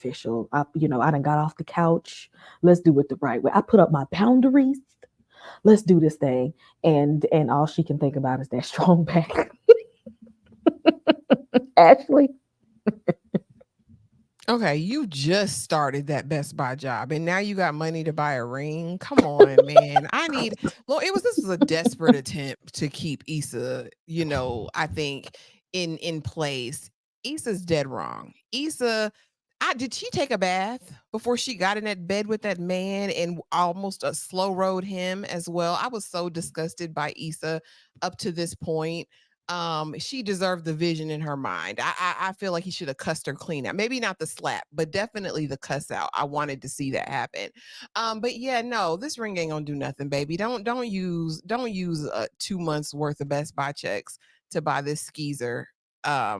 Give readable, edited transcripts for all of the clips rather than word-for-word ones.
official. I done got off the couch. Let's do it the right way. I put up my boundaries. Let's do this thing. And all she can think about is that strong back. Ashley. Okay, you just started that Best Buy job and now you got money to buy a ring. Come on, man. Well, this was a desperate attempt to keep Issa, I think in place. Issa's dead wrong. Issa, did she take a bath before she got in that bed with that man and almost slow rode him as well? I was so disgusted by Issa up to this point. She deserved the vision in her mind. I feel like he should have cussed her clean out. Maybe not the slap, but definitely the cuss out. I wanted to see that happen. But yeah, no, this ring ain't gonna do nothing, baby. Don't use 2 months worth of Best Buy checks to buy this skeezer a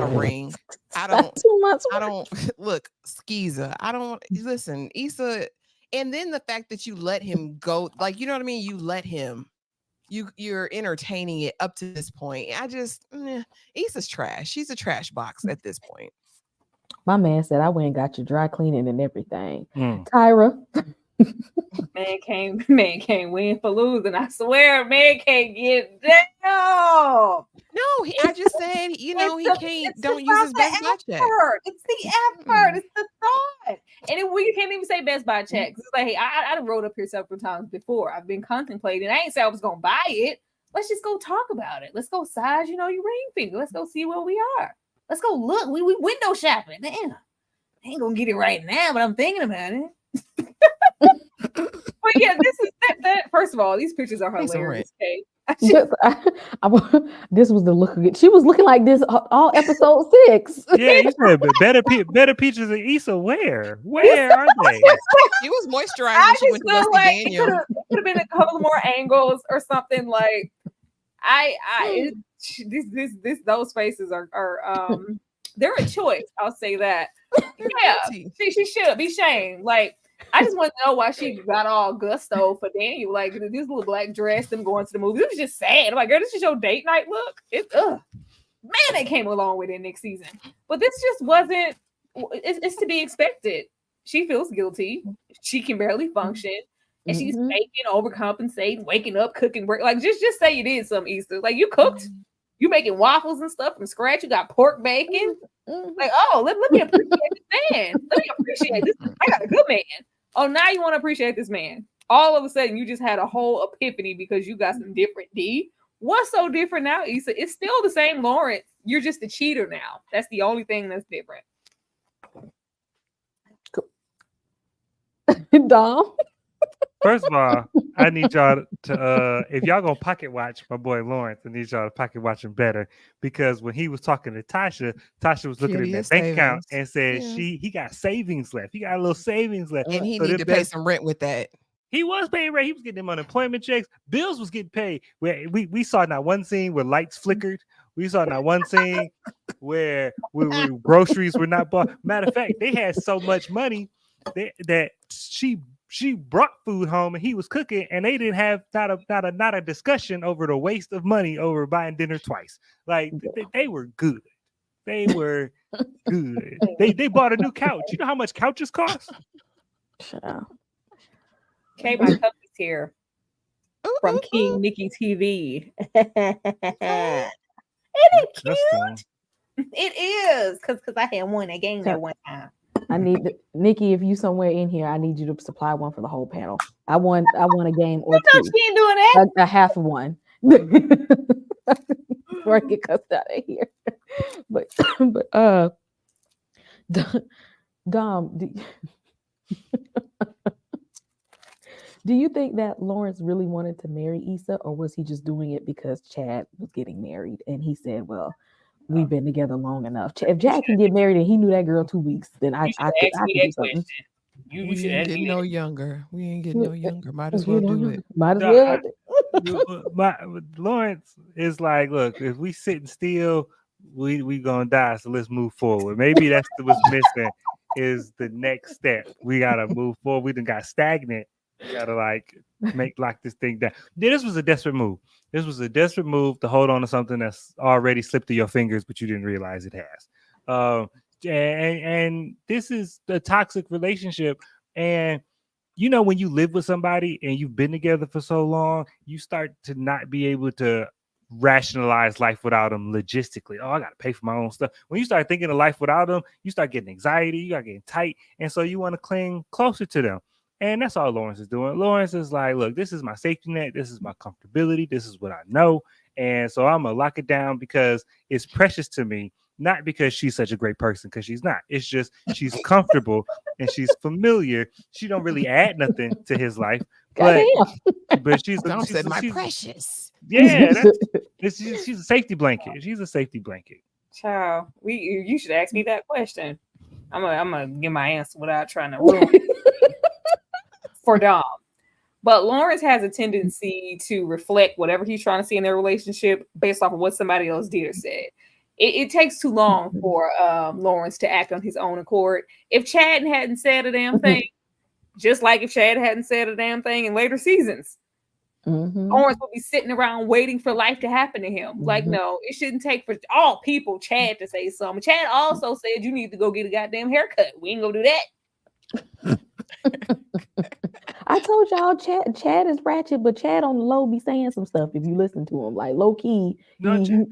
ring. I don't 2 months. I don't look, skeezer. I don't listen, Issa, and then the fact that you let him go, like, you know what I mean? You let him. You're entertaining it up to this point. Issa's trash. She's a trash box at this point. My man said I went and got you dry cleaning and everything. Tyra. Man can't win for losing. I swear, man can't get down. No, I just said, he can't. Don't use his Best Buy check. It's the effort. It's the thought. And we can't even say Best Buy checks. It's like, hey, I wrote up here several times before. I've been contemplating. I ain't say I was gonna buy it. Let's just go talk about it. Let's go size, your ring finger. Let's go see where we are. Let's go look. We window shopping. Damn, I ain't gonna get it right now, but I'm thinking about it. But yeah, this is that. First of all, these pictures are hilarious. Okay. This was the look of it. She was looking like this all episode 6. Yeah, you said better pictures of Issa. Where are they? She was moisturized when she went to Westy Daniel. It could have been a couple more angles or something. Like those faces are they're a choice. I'll say that. Yeah, she should be shamed. Like, I just want to know why she got all gusto for Daniel. Like, this little black dress, them going to the movie. It was just sad. I'm like, girl, this is your date night look. Man, they came along with it next season. But this just wasn't, it's to be expected. She feels guilty. She can barely function. And she's making, overcompensating, waking up, cooking, work. Like, just say you did some Easter. Like, you cooked. You making waffles and stuff from scratch. You got pork bacon. Like, oh, let me appreciate this man. Let me appreciate this. I got a good man. Oh, now you want to appreciate this man. All of a sudden, you just had a whole epiphany because you got some different D. What's so different now, Issa? It's still the same Lawrence. You're just a cheater now. That's the only thing that's different. Dom? First of all, I need y'all to, if y'all gonna pocket watch my boy Lawrence, I need y'all to pocket watch him better, because when he was talking to Tasha was looking at that bank account and said he got savings left. He got a little savings left. And he need to pay some rent with that. He was paying rent. He was getting them unemployment checks. Bills was getting paid. We saw not one scene where lights flickered. We saw not one scene where groceries were not bought. Matter of fact, they had so much money that she brought food home and he was cooking, and they didn't have not a discussion over the waste of money over buying dinner twice. Like, they were good. They were good. They bought a new couch. You know how much couches cost? Shut up. Okay, my cup is here from King Nikki TV. Isn't it cute? It is, because I had one that game that one time. I need Nikki. If you somewhere in here, I need you to supply one for the whole panel. I want a game or two. She ain't doing that. A half of one. Before I get cussed out of here. But Dom, do you think that Lawrence really wanted to marry Issa, or was he just doing it because Chad was getting married and he said, well, we've been together long enough. If Jack can get married and he knew that girl 2 weeks, then I could do something. You should get no younger. We ain't getting no younger. Might as well do it. Might as well. Lawrence is like, look, if we sitting still, we gonna die. So let's move forward. Maybe that's what's missing is the next step. We gotta move forward. We done got stagnant. We gotta lock this thing down. Yeah, this was a desperate move. This was a desperate move to hold on to something that's already slipped through your fingers, but you didn't realize it has. and this is a toxic relationship. And when you live with somebody and you've been together for so long, you start to not be able to rationalize life without them logistically. Oh, I got to pay for my own stuff. When you start thinking of life without them, you start getting anxiety, you got getting tight. And so you want to cling closer to them. And that's all Lawrence is doing. Lawrence is like, look, this is my safety net. This is my comfortability. This is what I know. And so I'm going to lock it down because it's precious to me, not because she's such a great person, because she's not. It's just she's comfortable and she's familiar. She don't really add nothing to his life, but she's Dom she's said, "My she's precious." yeah, she's a safety blanket. She's a safety blanket. Child, you should ask me that question. I'm gonna give my answer without trying to ruin it for Dom. But Lawrence has a tendency to reflect whatever he's trying to see in their relationship based off of what somebody else did or said. It takes too long for Lawrence to act on his own accord. If Chad hadn't said a damn thing, just like if Chad hadn't said a damn thing in later seasons, Lawrence would be sitting around waiting for life to happen to him. Like, no, it shouldn't take for all people Chad to say something. Chad also said you need to go get a goddamn haircut. We ain't gonna do that. I told y'all Chad is ratchet, but Chad on the low be saying some stuff if you listen to him. Like low key. No, Chad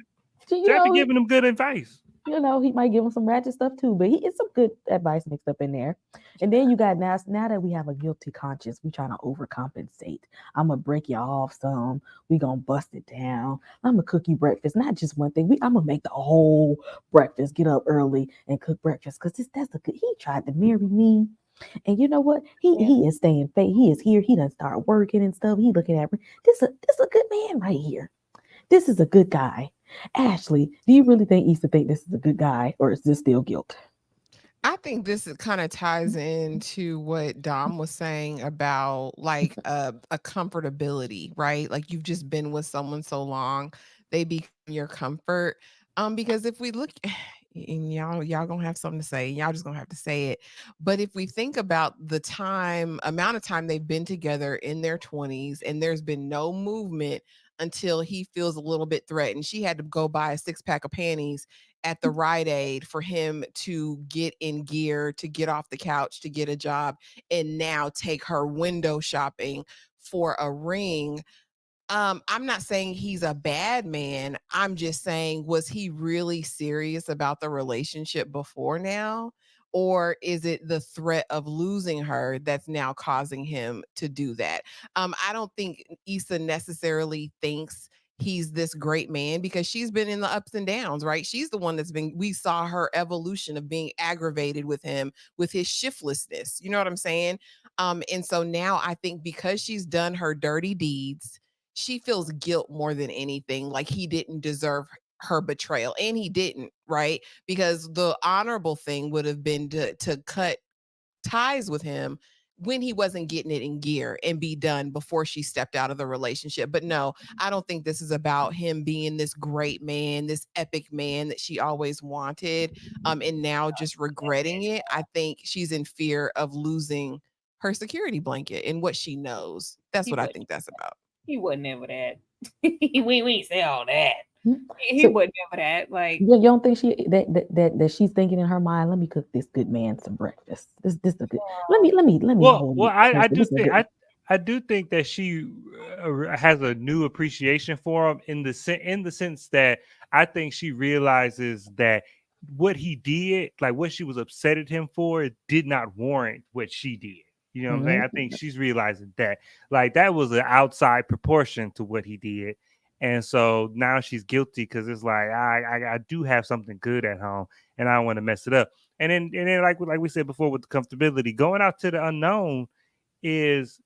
be giving him good advice. He might give him some ratchet stuff too, but it's some good advice mixed up in there. And then you got now that we have a guilty conscience, we trying to overcompensate. I'm gonna break you off some. We gonna bust it down. I'm gonna cook you breakfast, not just one thing. I'm gonna make the whole breakfast. Get up early and cook breakfast because that's a good. He tried to marry me. And you know what? He is staying fake. He is here. He done start working and stuff. He looking at me. This a good man right here. This is a good guy. Ashley, do you really think Issa think this is a good guy, or is this still guilt? I think this kind of ties into what Dom was saying about like a comfortability, right? Like you've just been with someone so long, they become your comfort. Because if we look, and y'all gonna have something to say, y'all just gonna have to say it. But if we think about the amount of time they've been together in their 20s, and there's been no movement until he feels a little bit threatened. She had to go buy a 6-pack of panties at the Rite Aid for him to get in gear, to get off the couch, to get a job, and now take her window shopping for a ring. I'm not saying he's a bad man. I'm just saying, was he really serious about the relationship before now? Or is it the threat of losing her that's now causing him to do that? I don't think Issa necessarily thinks he's this great man because she's been in the ups and downs, right? She's the one we saw her evolution of being aggravated with him, with his shiftlessness. You know what I'm saying? And so now I think because she's done her dirty deeds, she feels guilt more than anything, like he didn't deserve her betrayal, and he didn't, right? Because the honorable thing would have been to cut ties with him when he wasn't getting it in gear and be done before she stepped out of the relationship. But no, I don't think this is about him being this great man, this epic man that she always wanted, and now just regretting it. I think she's in fear of losing her security blanket and what she knows. That's what I think that's about. He wasn't ever that. we ain't say all that. He wasn't ever that. Like you don't think that she's thinking in her mind, let me cook this good man some breakfast. This is a good. Let me. Well, I do think that she has a new appreciation for him in the sense that I think she realizes that what he did, like what she was upset at him for, did not warrant what she did. You know what I'm saying? I think she's realizing that, like, that was an outside proportion to what he did. And so now she's guilty because it's like, I do have something good at home and I don't want to mess it up. And then like we said before with the comfortability, going out to the unknown is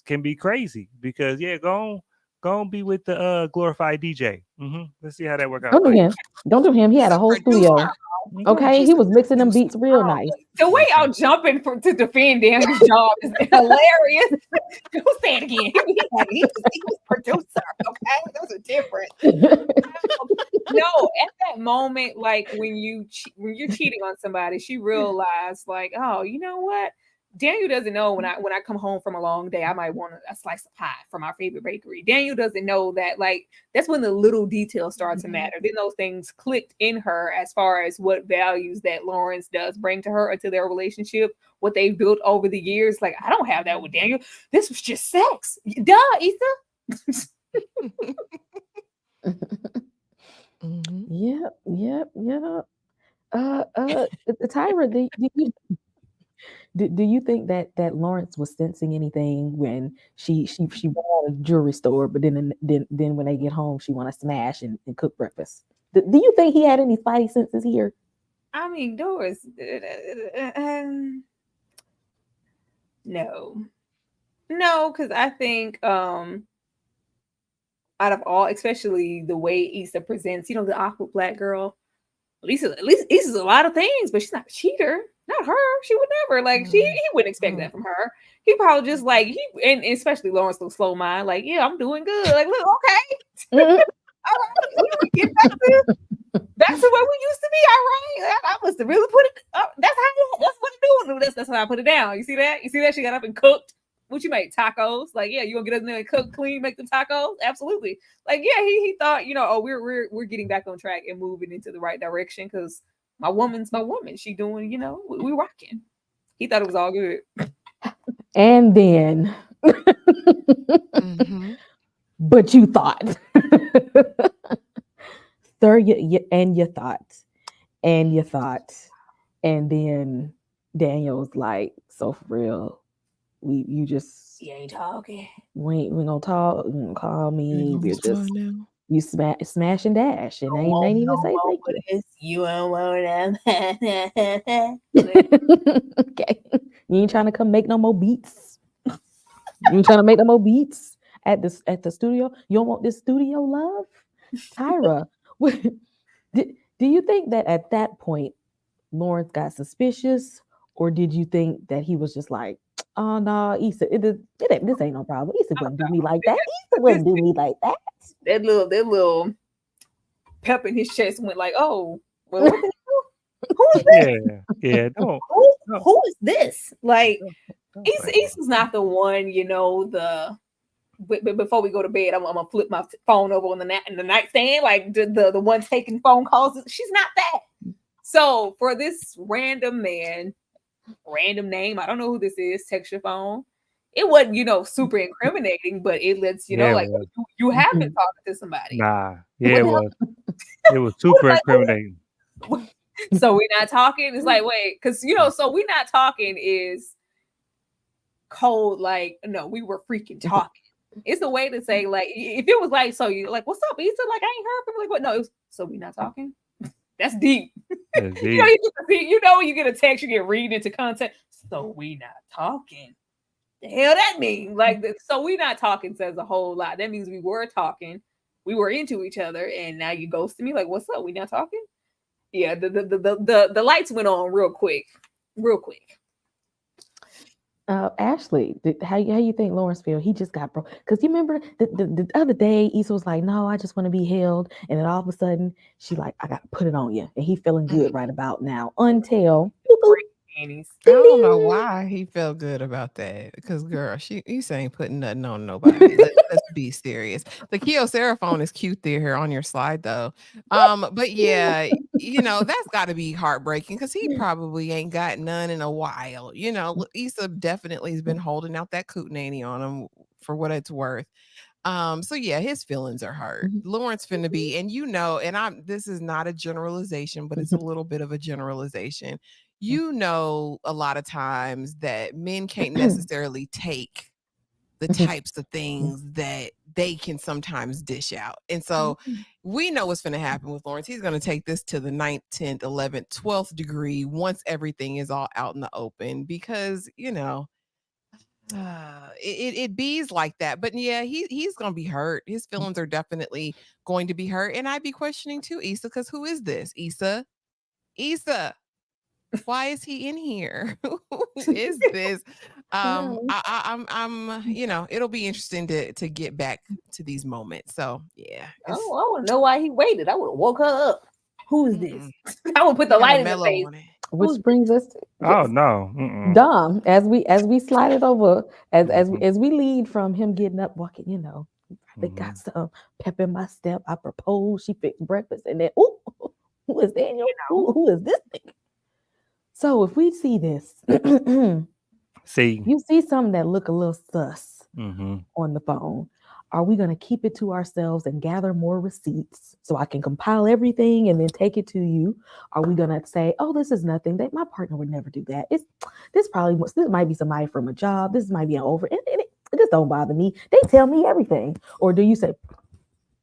can be crazy because go on be with the glorified DJ. Let's see how that works out. Don't do him. He had a whole studio. Okay, he was mixing them beats real nice. The way y'all jumping to defend Daniel's job is hilarious. Go say it again. He was producer. Okay, those are different. No, at that moment, like when you're cheating on somebody, she realized, like, oh, you know what? Daniel doesn't know when I come home from a long day, I might want a slice of pie from our favorite bakery. Daniel doesn't know that, like, that's when the little details start to matter. Then those things clicked in her as far as what values that Lawrence does bring to her or to their relationship, what they've built over the years. Like, I don't have that with Daniel. This was just sex. Duh, Issa. Yep. Tyra, do you think that Lawrence was sensing anything when she went out of the jewelry store, but then when they get home, she want to smash and cook breakfast? Do you think he had any spidey senses here? I mean, Doris. No, because I think out of all, especially the way Issa presents, the awkward black girl. At least Issa's a lot of things, but she's not a cheater. Not her. She would never. Like, he wouldn't expect that from her. He probably just like and especially Lawrence the slow mind. Like, yeah, I'm doing good. Like, look, okay, all right, we get back to where we used to be. All right, I must have really put it up. That's what I'm doing. That's how I put it down. You see that? She got up and cooked. What you make? Tacos? Like, yeah, you gonna get us in there and cook, clean, make the tacos? Absolutely. Like, yeah, he thought, oh, we're getting back on track and moving into the right direction because my woman's my woman. She doing, we rocking. He thought it was all good. And then, but you thought, sir, you thought, and then Daniel's like, so for real. You ain't talking. We ain't gonna talk. You gonna call me. We're just you smash and dash, and ain't even say thank you. You don't want them. Okay, you ain't trying to come make no more beats. You ain't trying to make no more beats at the studio. You don't want this studio love, Tyra. Do you think that at that point Lawrence got suspicious, or did you think that he was just like, oh no, Issa, this ain't no problem. Issa wouldn't do me like that. Issa wouldn't do me like that. That little pep in his chest went like, oh, well, what the hell? Who is this? Yeah. Who is this? Like, Issa's not the one, But before we go to bed, I'm gonna flip my phone over on the nightstand, like the one taking phone calls. She's not that. So for this random man, random name, I don't know who this is. Text your phone. It wasn't, super incriminating, but it lets you know, like, you have been talking to somebody. Nah, yeah, it was. It was super incriminating. So we're not talking. It's like, wait, because so we're not talking is cold. Like, no, we were freaking talking. It's a way to say, like, if it was like, so you like, what's up, Issa? Like, I ain't heard from you. Like, what? No, it was, so we not talking. That's deep. That's deep. When you get a text, you get read into content. So we not talking. The hell that mean? Like, so we not talking says a whole lot. That means we were talking, we were into each other, and now you ghosted me. Like, what's up? We not talking? Yeah, the lights went on real quick. Ashley, how you think Lawrence feel? He just got broke. Because you remember the other day, Issa was like, no, I just want to be held. And then all of a sudden, she like, I got to put it on you. And he feeling good right about now. Until... I don't know why he felt good about that. Because, girl, Issa ain't putting nothing on nobody. Let's be serious. The Kyocera phone is cute there on your slide, though. But yeah, that's got to be heartbreaking because he probably ain't got none in a while. Issa definitely has been holding out that cootenanny on him for what it's worth. So yeah, his feelings are hurt. Lawrence finna be, and this is not a generalization, but it's a little bit of a generalization. A lot of times that men can't necessarily take the types of things that they can sometimes dish out. And so we know what's going to happen with Lawrence. He's going to take this to the 9th, 10th, 11th, 12th degree once everything is all out in the open because, it bees like that. But yeah, he's going to be hurt. His feelings are definitely going to be hurt. And I'd be questioning too, Issa, because who is this? Issa? Why is he in here? Who is this? I'm it'll be interesting to get back to these moments. So yeah. I want to know why he waited. I would have woke her up. Who is this? I would put the light in the face. which Who's brings us to, Oh yes, no. Mm-mm. Dom. As we slide it over, Mhm. as we lead from him getting up, walking, they got Mhm. some pep in my step. I propose. She fixed breakfast, and then, ooh, who is Daniel? know? Who is this thing? So if we see this, See. you see something that look a little sus Mm-hmm. on the phone. Are we going to keep it to ourselves and gather more receipts so I can compile everything and then take it to you? Are we going to say, "Oh, this is nothing. That my partner would never do that. It's this might be somebody from a job. This might be an over. It just don't bother me. They tell me everything." Or do you say,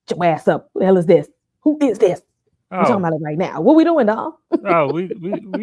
"Get your ass up. Who the hell is this? Who is this? We're talking Oh, about it right now. What we doing, dog?" oh, we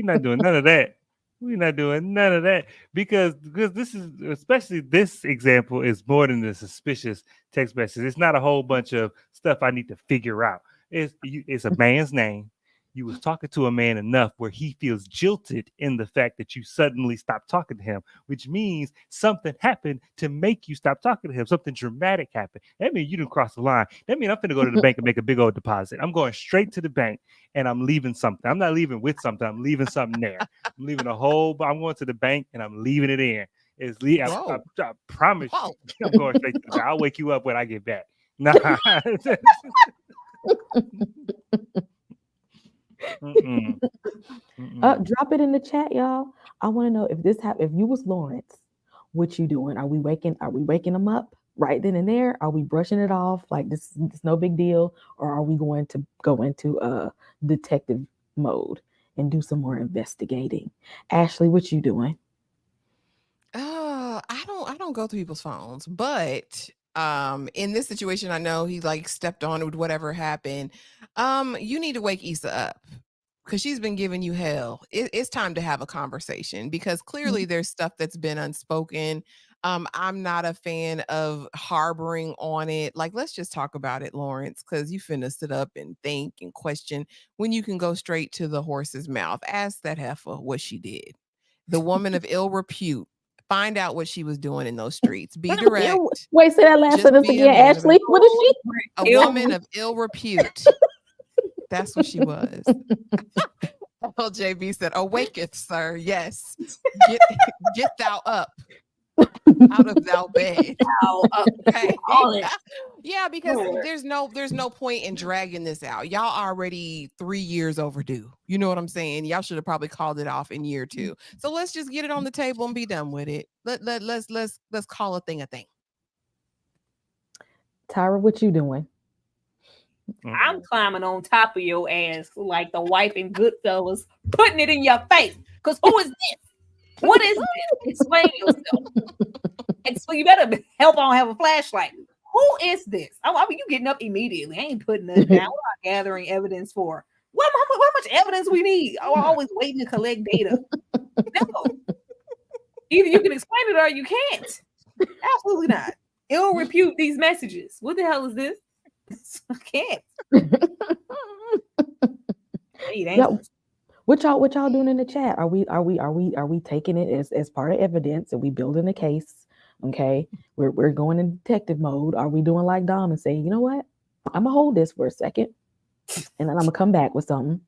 not doing none of that. We're not doing none of that because this is, especially this example, is more than a suspicious text message. It's not a whole bunch of stuff I need to figure out. It's a man's name. You was talking to a man enough where he feels jilted in the fact that you suddenly stopped talking to him, which means something happened to make you stop talking to him. Something dramatic happened. That means you didn't cross the line. That means I'm finna go to the bank and make a big old deposit. I'm going straight to the bank and I'm leaving something. I'm not leaving with something. I'm leaving something there. I'm leaving a whole. I'm going to the bank and I'm leaving it in. Whoa. I promise Whoa. you, I'm going straight to the bank. I'll wake you up when I get back. Nah. Mm-mm. Mm-mm. Drop it in the chat, y'all. I want to know if this happened. If you was Lawrence, what you doing? Are we waking them up right then and there? Are we brushing it off like this no big deal, or are we going to go into detective mode and do some more investigating? Ashley, what you doing? I don't go through people's phones, but in this situation I know he like stepped on it with whatever happened. You need to wake Issa up because she's been giving you hell. It's time to have a conversation because clearly there's stuff that's been unspoken. I'm not a fan of harboring on it. Like, let's just talk about it, Lawrence, because you finna sit up and think and question when you can go straight to the horse's mouth. Ask that heifer what she did. The woman of ill repute. Find out what she was doing in those streets. Be direct. Wait, say that last Just sentence be a again, man of Ashley. it. What is she? A woman of ill repute. That's what she was. LJB said, "Awaketh, sir. Yes. Get get thou up out of thou bed." Okay. Yeah, because Lord. there's no point in dragging this out. Y'all already 3 years overdue. You know what I'm saying? Y'all should have probably called it off in year 2. So let's just get it on the table and be done with it. Let's call a thing a thing. Tyra, what you doing? I'm climbing on top of your ass like the wife in Goodfellas, putting it in your face. Because who is this? What is this? Explain yourself. You better help on have a flashlight. Who is this? I mean, you getting up immediately. I ain't putting nothing down. We're not gathering evidence for. How much evidence we need? I'm always waiting to collect data. No. Either you can explain it or you can't. Absolutely not. Ill repute these messages. What the hell is this? I can't. Yeah, what y'all doing in the chat? Are we taking it as part of evidence? Are we building a case? Okay, we're going in detective mode. Are we doing like Dom and saying, you know what? I'm gonna hold this for a second, and then I'm gonna come back with something.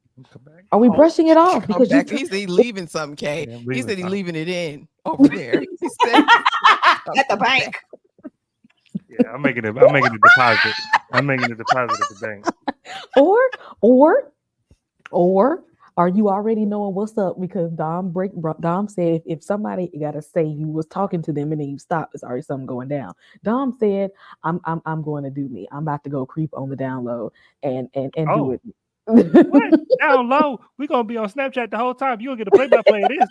Are we brushing it off? Come back. He said he leaving something, Kay. Yeah, I'm He leaving said he something. leaving it in over there. He said at the bank. Yeah, I'm making a deposit. I'm making a deposit at the bank. or are you already knowing what's up? Because Dom said if somebody gotta say you was talking to them and then you stop, it's already something going down. Dom said, I'm going to do me. I'm about to go creep on the download and do Oh, it. what? Down low. We're gonna be on Snapchat the whole time. You don't get a play-by-play of this.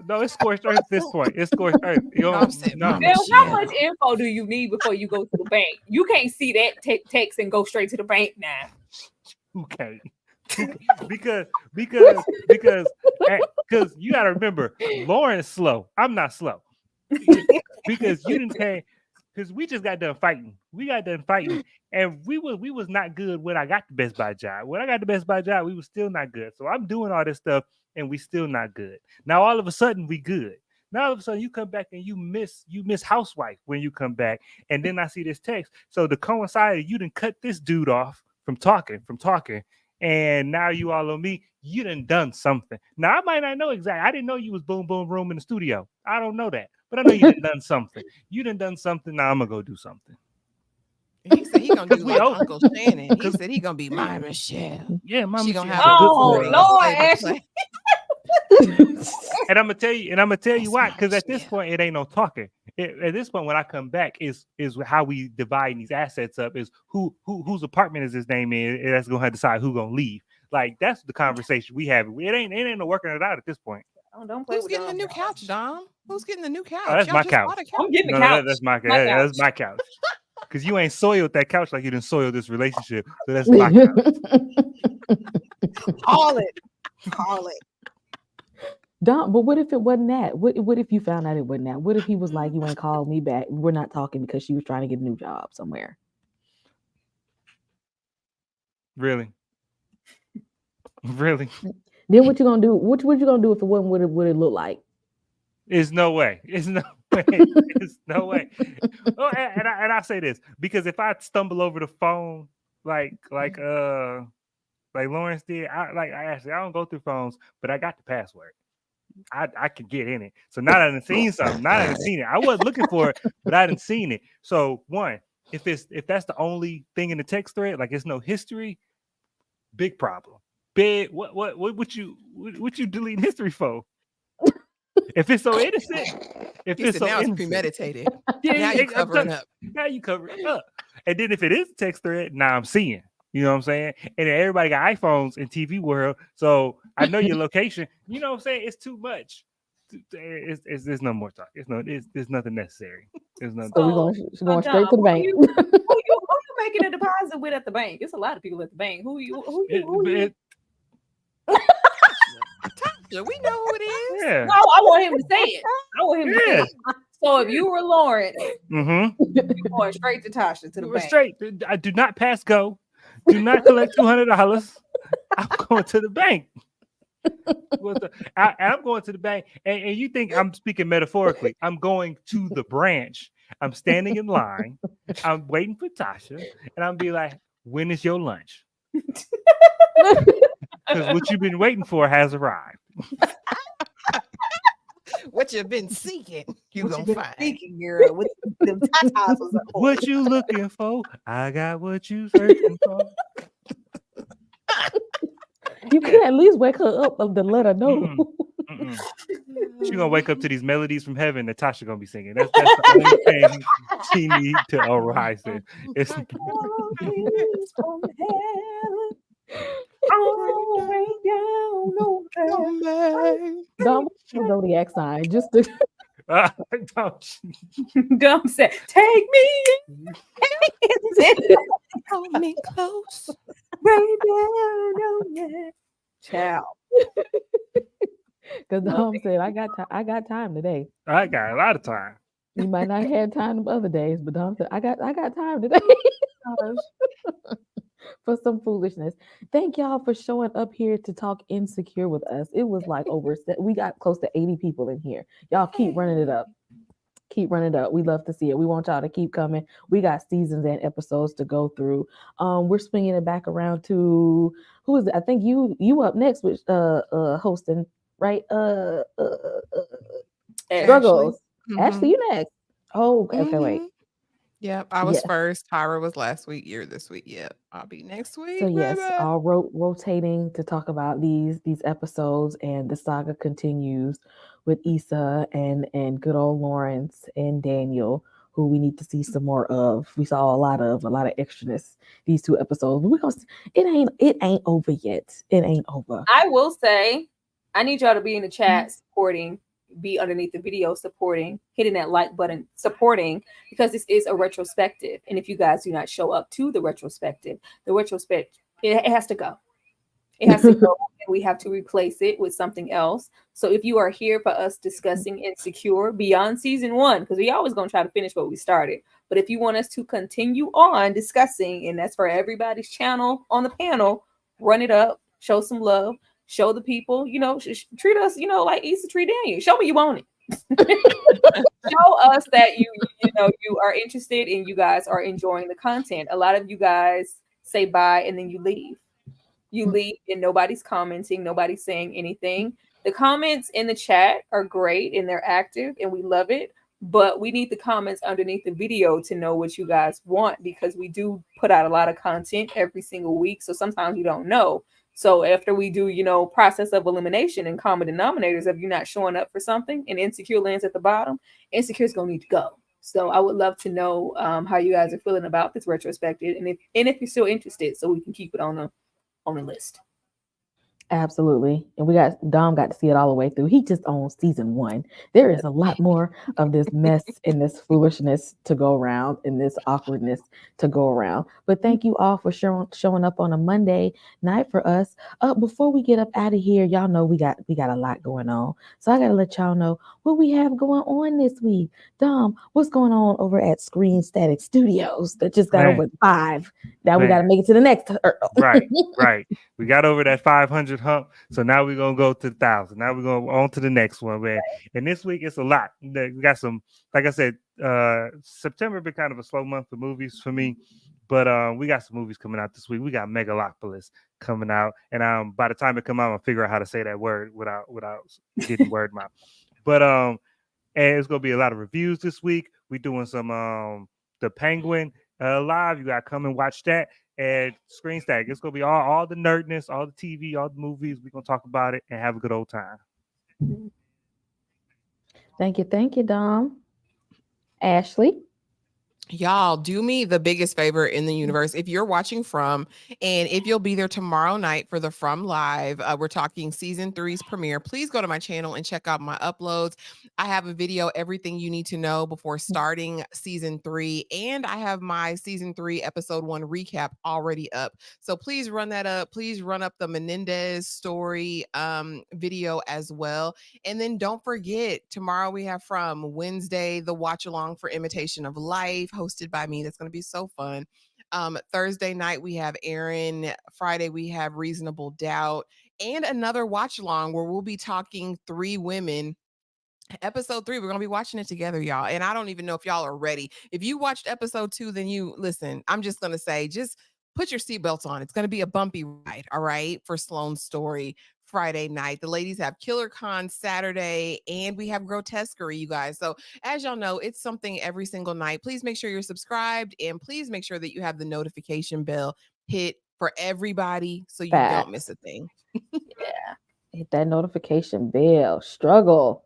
No, it's scorched earth at this point. It's scorched earth. You Dom don't, said, no. "Mama, Now, how shut much up." info do you need before you go to the bank? You can't see that text and go straight to the bank now. Okay. because you got to remember, Lauren's slow. I'm not slow because you didn't pay. Because we just got done fighting. We got done fighting, and we was not good when I got the Best Buy job. When I got the Best Buy job, we was still not good. So I'm doing all this stuff, and we still not good. Now all of a sudden we good. Now all of a sudden you come back and you miss housewife when you come back, and then I see this text. So to coincide, you didn't cut this dude off from talking, and now you all on me. you done something. Now I might not know exactly. I didn't know you was boom boom room in the studio. I don't know that, but I know you done something. You done something. Now I'm gonna go do something. He said he gonna do we like owe- Uncle Shannon. He said he gonna be my Michelle. Yeah, Mama, She gonna Michelle have is a good Oh for recording us. of Lord, Flavor Ashley. Flav. And I'm gonna tell you why. That's Because my at this Michelle. point, it ain't no talking. At this point, when I come back, is how we divide these assets up. Is whose apartment is his name in? And that's gonna decide who gonna leave. Like that's the conversation we have. It ain't no working it out at this point. Oh, don't play Who's with getting the Dom. new couch, Dom? Who's getting the new couch? Oh, that's Y'all my just couch. bought a I'm couch. getting the No, couch. that's my My couch. that's my couch. Because you ain't soiled that couch like you didn't soil this relationship. So that's my couch. Call it. Call it. Don, but what if it wasn't that? What if you found out it wasn't that? What if he was like, you ain't called me back? We're not talking because she was trying to get a new job somewhere. Really? Really? Then what you gonna do? What you gonna do if it wasn't what it looked like? There's no way. It's no way. It's no way. Oh, and I say this because if I stumble over the phone like Lawrence did, I actually I don't go through phones, but I got the password. I can get in it. So now that I done seen something, now that I done seen it. I wasn't looking for it, but I didn't seen it. So one, if that's the only thing in the text thread, like it's no history, big problem. Big what you deleting history for? If it's so innocent, if He it's said so now it's innocent, premeditated. yeah, Now you covering up. Now you cover it up. And then if it is a text thread, now I'm seeing. You know what I'm saying? And then everybody got iPhones in TV world, so I know your location. You know what I'm saying? It's too much. There's no more talk. There's nothing necessary. There's nothing. So we're So, going Dom, straight to the who bank. you making a deposit with at the bank? It's a lot of people at the bank. Who you? Tasha, we know who it is. Yeah. No, I want him to say it. I want him to say Yeah. it. So if you were Lawrence, Mm-hmm. you're going straight to Tasha to the bank. Straight. I do not pass go. Do not collect $200. I'm going to the bank. I'm going to the bank, and you think I'm speaking metaphorically? I'm going to the branch. I'm standing in line. I'm waiting for Tasha, and I'm be like, "When is your lunch?" Because what you've been waiting for has arrived. What you've been seeking, you What gonna you been find. seeking, girl? With them tatas was up for. What you looking for? I got what you searching for. You can at least wake her up to let her know. She gonna wake up to these melodies from heaven that Tasha gonna be singing. That's the only thing she need to arise in. It's Melodies from heaven. Oh, rain down on earth. Dom, what's your zodiac sign? Just to don't. Dumb said, "Take me in, Hold me close. rain down on earth." Child. because Dom said, I got time today. I got a lot of time. You might not have had time the other days, but Dom said, I got time today for some foolishness. Thank y'all for showing up here to talk insecure with us. It was like we got close to 80 people in here. Y'all keep running it up. Keep running it up. We love to see it. We want y'all to keep coming. We got seasons and episodes to go through. We're swinging it back around to who is it? I think you up next with hosting, right? Struggles. Ashley, you next. Oh, okay, wait. Yep, I was Yes. first. Tyra was last week. You're this week. Yep, I'll be next week. So yes, baby. all rotating to talk about these episodes, and the saga continues with Issa and good old Lawrence and Daniel, who we need to see some more of. We saw a lot of extraness these 2 episodes. But we gonna it ain't over yet. It ain't over. I will say, I need y'all to be in the chat supporting, be underneath the video supporting, hitting that like button, supporting, because this is a retrospective. And if you guys do not show up to the retrospective, it has to go. It has to go, and we have to replace it with something else. So if you are here for us discussing Insecure beyond season 1, because we always going to try to finish what we started. But if you want us to continue on discussing, and that's for everybody's channel on the panel, run it up, show some love, show the people, treat us, like Issa treat Daniel. Show me you want it. Show us that you are interested and you guys are enjoying the content. A lot of you guys say bye and then you leave. you leave and nobody's commenting, nobody's saying anything. The comments in the chat are great and they're active and we love it. But we need the comments underneath the video to know what you guys want because we do put out a lot of content every single week. So sometimes you don't know. So after we do, process of elimination and common denominators, if you're not showing up for something and insecure lands at the bottom, insecure is gonna need to go. So I would love to know how you guys are feeling about this retrospective, and if you're still interested, so we can keep it on the list. Absolutely. And we got Dom got to see it all the way through. He just owns season one. There is a lot more of this mess and this foolishness to go around and this awkwardness to go around. But thank you all for showing up on a Monday night for us. Before we get up out of here, y'all know we got a lot going on. So I gotta let y'all know what we have going on this week. Dom, what's going on over at Screen Static Studios that just got over 5? Now we gotta make it to the next hurdle. Right. We got over that 500 hump, so now we're gonna go to 1,000. Now we're going on to the next one, man. And this week it's a lot. We got some, like I said, September been kind of a slow month for movies for me, but we got some movies coming out this week. We got Megalopolis coming out, and by the time it come out, I'll figure out how to say that word without getting word mouth. But and it's gonna be a lot of reviews this week. We doing some The Penguin live. You gotta come and watch that. And Screen Stack. It's gonna be all the nerdness, all the TV, all the movies. We're gonna talk about it and have a good old time. Thank you, Dom. Ashley. Y'all, do me the biggest favor in the universe. If you're watching From, and if you'll be there tomorrow night for the From Live, we're talking season 3's premiere. Please go to my channel and check out my uploads. I have a video, everything you need to know before starting season 3, and I have my season 3 episode 1 recap already up. So please run that up. Please run up the Menendez story video as well. And then don't forget, tomorrow we have From, Wednesday, the watch along for Imitation of Life, hosted by me. That's going to be so fun. Thursday night we have Aaron. Friday we have Reasonable Doubt, and another watch along where we'll be talking 3 Women. Episode 3, we're gonna be watching it together, y'all. And I don't even know if y'all are ready. If you watched episode 2, then you listen. I'm just gonna say, just put your seatbelts on. It's gonna be a bumpy ride, all right, for Sloan's story Friday night. The ladies have Killer Con Saturday, and we have Grotesquerie, you guys. So as y'all know, it's something every single night. Please make sure you're subscribed, and please make sure that you have the notification bell hit for everybody so you don't miss a thing. Yeah. Hit that notification bell. Struggle.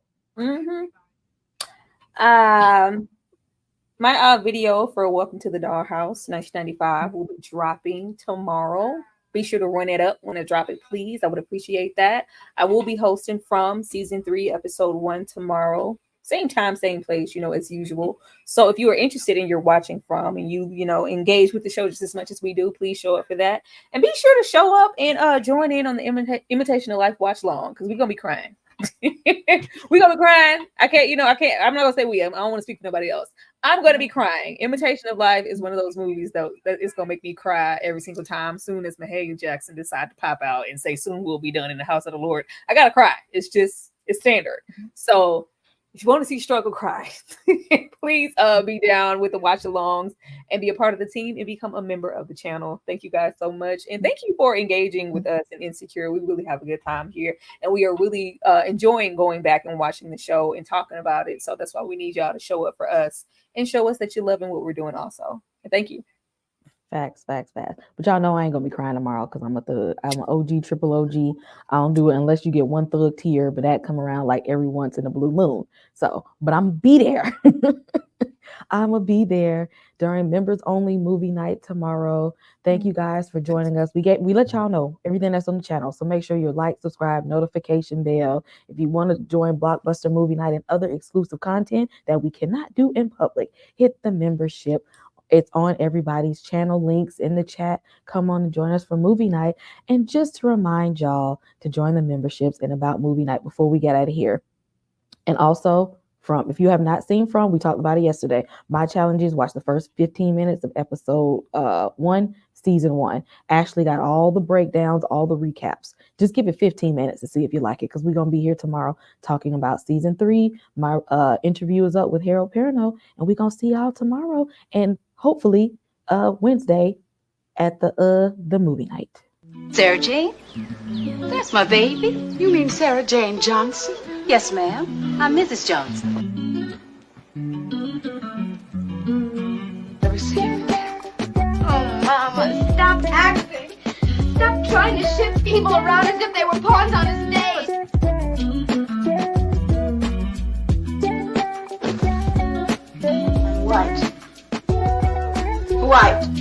My video for Welcome to the Dollhouse 1995 will be dropping tomorrow. Be sure to run it up when I drop it, please. I would appreciate that. I will be hosting From season 3, episode 1 tomorrow. Same time, same place, as usual. So if you are interested in your watching From and you engage with the show just as much as we do, please show up for that. And be sure to show up and join in on the Imitation of Life watch long, because we're going to be crying. We're gonna be crying. I can't. I'm not gonna say we. I don't want to speak for nobody else. I'm gonna be crying. Imitation of Life is one of those movies though that is gonna make me cry every single time. Soon as Mahalia Jackson decide to pop out and say, "Soon we'll be done in the house of the Lord," I gotta cry. It's standard. So if you want to see struggle cry, please be down with the watch alongs and be a part of the team and become a member of the channel. Thank you guys so much. And thank you for engaging with us in Insecure. We really have a good time here. And we are really enjoying going back and watching the show and talking about it. So that's why we need y'all to show up for us and show us that you're loving what we're doing also. And thank you. Facts. But y'all know I ain't gonna be crying tomorrow because I'm a thug. I'm an OG, triple OG. I don't do it unless you get one thug tear, but that come around like every once in a blue moon. So, but I'm be there. I'm gonna be there during members only movie night tomorrow. Thank you guys for joining us. We let y'all know everything that's on the channel. So make sure you like, subscribe, notification bell. If you want to join Blockbuster Movie Night and other exclusive content that we cannot do in public, hit the membership. It's on everybody's channel, links in the chat. Come on and join us for movie night. And just to remind y'all to join the memberships and about movie night before we get out of here. And also, From, if you have not seen From, we talked about it yesterday. My challenge is watch the first 15 minutes of episode 1, season 1. Ashley got all the breakdowns, all the recaps. Just give it 15 minutes to see if you like it, because we're going to be here tomorrow talking about season 3. My interview is up with Harold Perrineau, and we're going to see y'all tomorrow. And hopefully Wednesday at the movie night. Sarah Jane? That's my baby. You mean Sarah Jane Johnson? Yes, ma'am. I'm Mrs. Johnson. Ever seen him? Oh, Mama, stop acting. Stop trying to shift people around as if they were pawns on a stage. White. White.